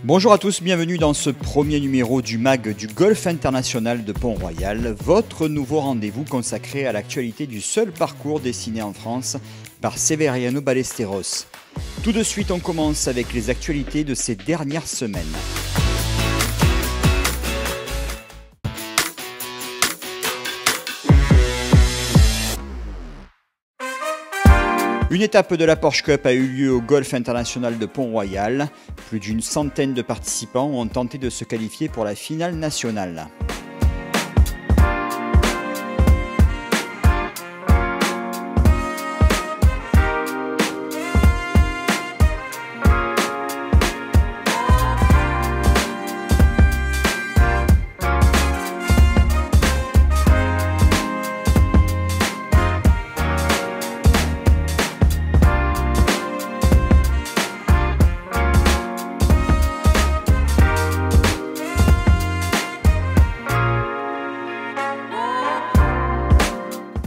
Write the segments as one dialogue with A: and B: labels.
A: Bonjour à tous, bienvenue dans ce premier numéro du MAG du Golf International de Pont-Royal, votre nouveau rendez-vous consacré à l'actualité du seul parcours dessiné en France par Severiano Ballesteros. Tout de suite, on commence avec les actualités de ces dernières semaines. Une étape de la Porsche Cup a eu lieu au Golf International de Pont-Royal. Plus d'une centaine de participants ont tenté de se qualifier pour la finale nationale.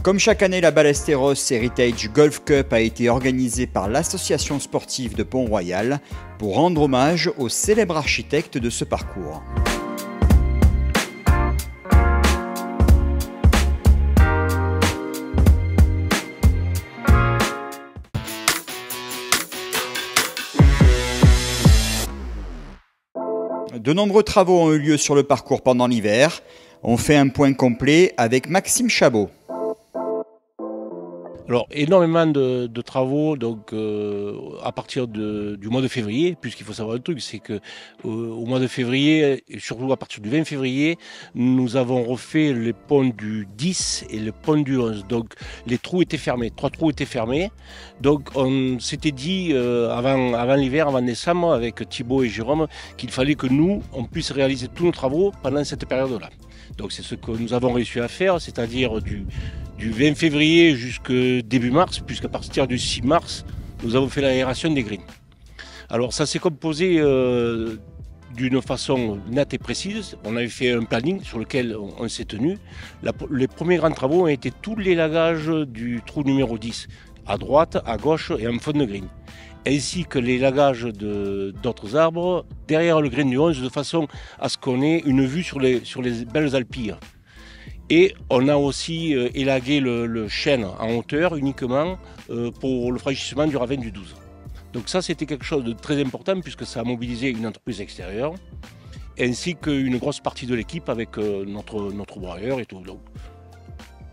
A: Comme chaque année, la Ballesteros Heritage Golf Cup a été organisée par l'association sportive de Pont-Royal pour rendre hommage au célèbre architecte de ce parcours. De nombreux travaux ont eu lieu sur le parcours pendant l'hiver. On fait un point complet avec Maxime Chabot.
B: Alors, énormément de travaux donc, à partir du mois de février, puisqu'il faut savoir un truc, c'est que au mois de février, et surtout à partir du 20 février, nous avons refait les ponts du 10 et le pont du 11. Donc, les trous étaient fermés, 3 trous étaient fermés. Donc, on s'était dit avant l'hiver, avant décembre, avec Thibaut et Jérôme, qu'il fallait que nous, on puisse réaliser tous nos travaux pendant cette période-là. Donc, c'est ce que nous avons réussi à faire, c'est-à-dire du 20 février jusqu'au début mars, puisqu'à partir du 6 mars, nous avons fait l'aération des greens. Alors ça s'est composé d'une façon nette et précise. On avait fait un planning sur lequel on s'est tenu. Les premiers grands travaux ont été tous les lagages du trou numéro 10, à droite, à gauche et en fond de green, ainsi que les lagages d'autres arbres derrière le green du 11, de façon à ce qu'on ait une vue sur les belles alpilles. Et on a aussi élagué le chêne en hauteur uniquement pour le franchissement du ravin du 12. Donc ça, c'était quelque chose de très important puisque ça a mobilisé une entreprise extérieure ainsi qu'une grosse partie de l'équipe avec notre broyeur et tout. Donc,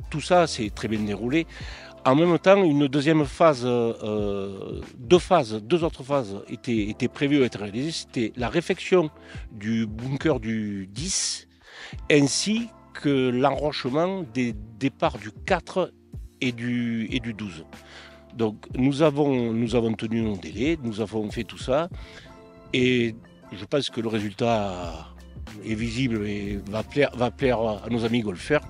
B: tout ça s'est très bien déroulé. En même temps, une deuxième phase, deux autres phases étaient prévues à être réalisées. C'était la réfection du bunker du 10 ainsi que l'enrochement des départs du 4 et du 12. Donc nous avons tenu nos délais, nous avons fait tout ça et je pense que le résultat est visible et va plaire à nos amis golfeurs.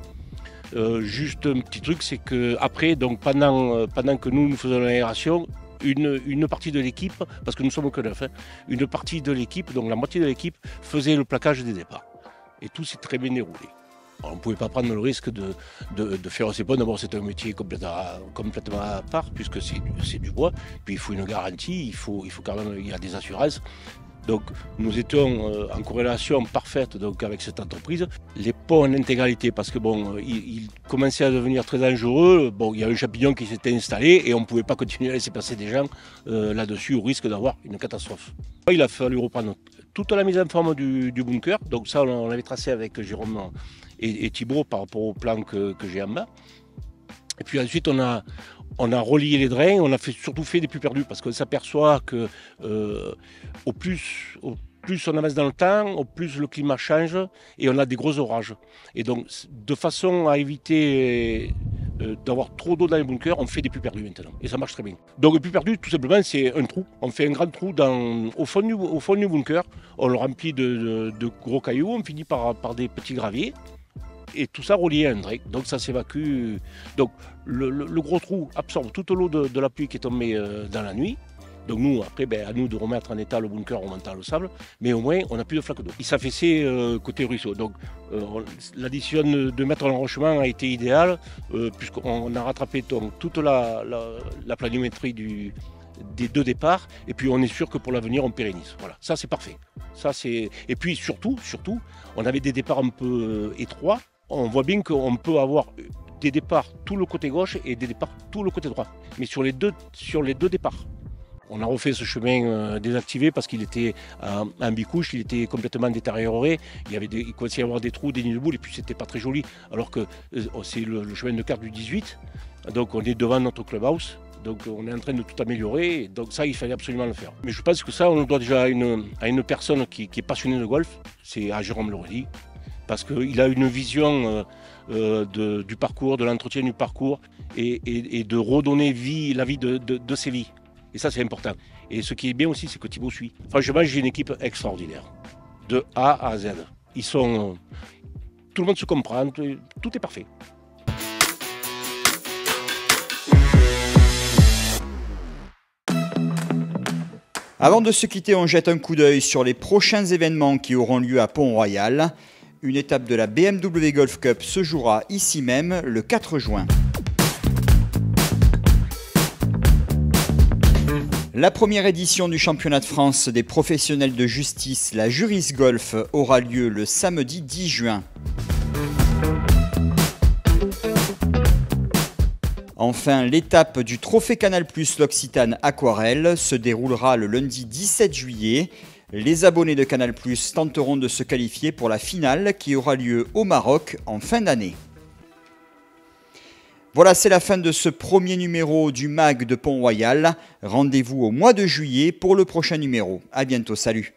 B: Juste un petit truc, c'est que après, donc pendant que nous faisons l'aération, une partie de l'équipe, parce que nous sommes que 9, une partie de l'équipe, donc la moitié de l'équipe, faisait le plaquage des départs. Et tout s'est très bien déroulé. Alors, on ne pouvait pas prendre le risque de faire ces ponts. D'abord, c'est un métier complètement à part, puisque c'est du bois. Puis il faut une garantie, il faut quand même, il y a des assurances. Donc nous étions en corrélation parfaite donc, avec cette entreprise. Les ponts en intégralité, parce que bon, ils commençaient à devenir très dangereux. Bon, il y a un champignon qui s'était installé et on ne pouvait pas continuer à laisser passer des gens là-dessus au risque d'avoir une catastrophe. Il a fallu reprendre toute la mise en forme du bunker. Donc ça, on l'avait tracé avec Jérôme et Thibaut par rapport au plan que j'ai en bas. Et puis ensuite, on a relié les drains, on a surtout fait des plus perdus parce qu'on s'aperçoit que au plus on avance dans le temps, au plus le climat change et on a des gros orages. Et donc, de façon à éviter d'avoir trop d'eau dans les bunkers, on fait des plus perdus maintenant. Et ça marche très bien. Donc, le plus perdu, tout simplement, c'est un trou. On fait un grand trou au fond du bunker, on le remplit de gros cailloux, on finit par des petits graviers. Et tout ça relié à un drain, donc ça s'évacue. Donc le gros trou absorbe toute l'eau de la pluie qui est tombée dans la nuit. Donc nous, après, à nous de remettre en état le bunker en remontant le sable, mais au moins on n'a plus de flaques d'eau. Il s'affaissait côté ruisseau. Donc la décision de mettre l'enrochement a été idéale, puisqu'on a rattrapé toute la planimétrie des 2 départs, et puis on est sûr que pour l'avenir on pérennise. Voilà, ça c'est parfait. Et puis surtout, on avait des départs un peu étroits. On voit bien qu'on peut avoir des départs tout le côté gauche et des départs tout le côté droit, mais sur les deux départs. On a refait ce chemin désactivé parce qu'il était en bicouche, il était complètement détérioré. Il commençait à y avoir des trous, des nids de boules, et puis c'était pas très joli. Alors que c'est le chemin de carte du 18, donc on est devant notre clubhouse, donc on est en train de tout améliorer. Donc ça, il fallait absolument le faire. Mais je pense que ça, on le doit déjà à une personne qui est passionnée de golf, c'est à Jérôme Leroy, parce qu'il a une vision du parcours, de l'entretien du parcours, et de redonner la vie de ses vies. Et ça, c'est important. Et ce qui est bien aussi, c'est que Thibaut suit. Franchement, j'ai une équipe extraordinaire. De A à Z. Tout le monde se comprend, tout est parfait.
A: Avant de se quitter, on jette un coup d'œil sur les prochains événements qui auront lieu à Pont-Royal. Une étape de la BMW Golf Cup se jouera ici même le 4 juin. La première édition du championnat de France des professionnels de justice, la Juris Golf, aura lieu le samedi 10 juin. Enfin, l'étape du Trophée Canal+ l'Occitane Aquarelle se déroulera le lundi 17 juillet. Les abonnés de Canal+ tenteront de se qualifier pour la finale qui aura lieu au Maroc en fin d'année. Voilà, c'est la fin de ce premier numéro du MAG de Pont-Royal. Rendez-vous au mois de juillet pour le prochain numéro. À bientôt, salut.